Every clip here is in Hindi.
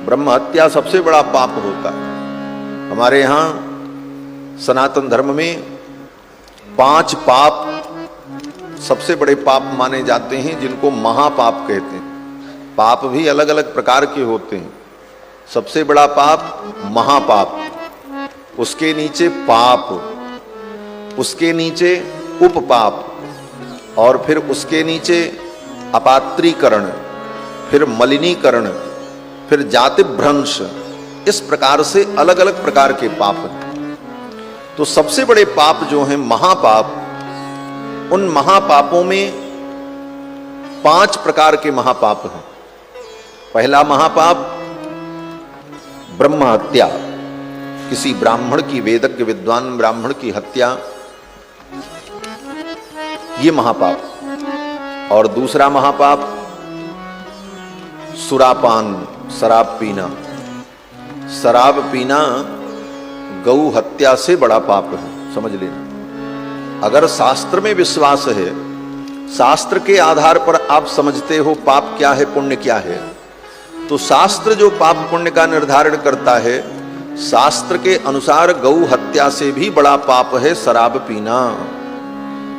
ब्रह्म हत्या सबसे बड़ा पाप होता है। हमारे यहाँ सनातन धर्म में 5 पाप सबसे बड़े पाप माने जाते हैं, जिनको महापाप कहते हैं। पाप भी अलग अलग प्रकार के होते हैं। सबसे बड़ा पाप महापाप, उसके नीचे पाप, उसके नीचे उपपाप, और फिर उसके नीचे अपात्रीकरण, फिर मलिनीकरण, फिर जातिभ्रंश। इस प्रकार से अलग अलग प्रकार के पाप हैं। तो सबसे बड़े पाप जो हैं महापाप, उन महापापों में 5 प्रकार के महापाप हैं। पहला महापाप ब्रह्म हत्या, किसी ब्राह्मण की, वेदज्ञ विद्वान ब्राह्मण की हत्या, ये महापाप। और दूसरा महापाप सुरापान, शराब पीना। शराब पीना गौ हत्या से बड़ा पाप है, समझ लेना। अगर शास्त्र में विश्वास है, शास्त्र के आधार पर आप समझते हो पाप क्या है पुण्य क्या है, तो शास्त्र जो पाप पुण्य का निर्धारण करता है, शास्त्र के अनुसार गौ हत्या से भी बड़ा पाप है शराब पीना।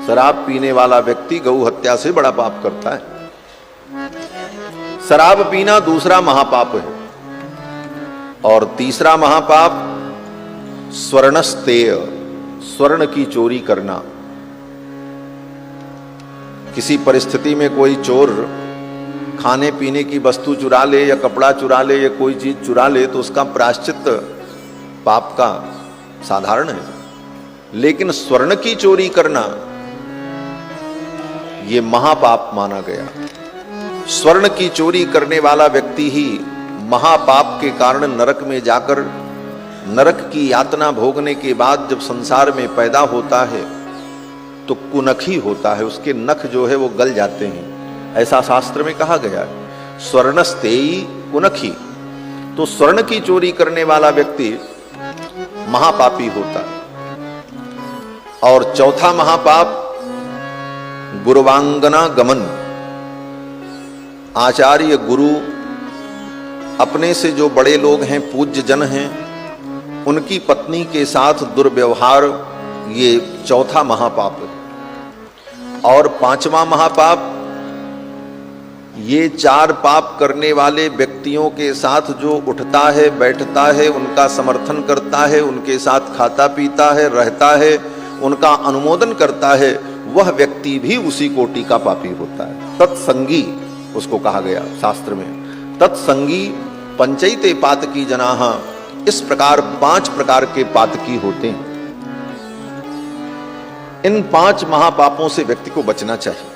शराब पीने वाला व्यक्ति गौ हत्या से बड़ा पाप करता है। शराब पीना दूसरा महापाप है। और तीसरा महापाप स्वर्णस्तेय, स्वर्ण की चोरी करना। किसी परिस्थिति में कोई चोर खाने पीने की वस्तु चुरा ले या कपड़ा चुरा ले या कोई चीज चुरा ले, तो उसका प्रायश्चित पाप का साधारण है। लेकिन स्वर्ण की चोरी करना ये महापाप माना गया। स्वर्ण की चोरी करने वाला व्यक्ति ही महापाप के कारण नरक में जाकर नरक की यातना भोगने के बाद जब संसार में पैदा होता है तो कुनखी होता है, उसके नख जो है वो गल जाते हैं, ऐसा शास्त्र में कहा गया है। स्वर्णस्तेयी कुनखी, तो स्वर्ण की चोरी करने वाला व्यक्ति महापापी होता है। और चौथा महापाप गुरुवांगना गमन। आचार्य गुरु, अपने से जो बड़े लोग हैं, पूज्य जन हैं, उनकी पत्नी के साथ दुर्व्यवहार, ये चौथा महापाप है। और 5वां महापाप, ये 4 पाप करने वाले व्यक्तियों के साथ जो उठता है, बैठता है, उनका समर्थन करता है, उनके साथ खाता पीता है, रहता है, उनका अनुमोदन करता है, वह व्यक्ति भी उसी कोटि का पापी होता है। तत्संगी उसको कहा गया शास्त्र में। तत्संगी पंचैते पातकी जनाः। इस प्रकार 5 प्रकार के पातकी होते हैं। इन 5 महापापों से व्यक्ति को बचना चाहिए।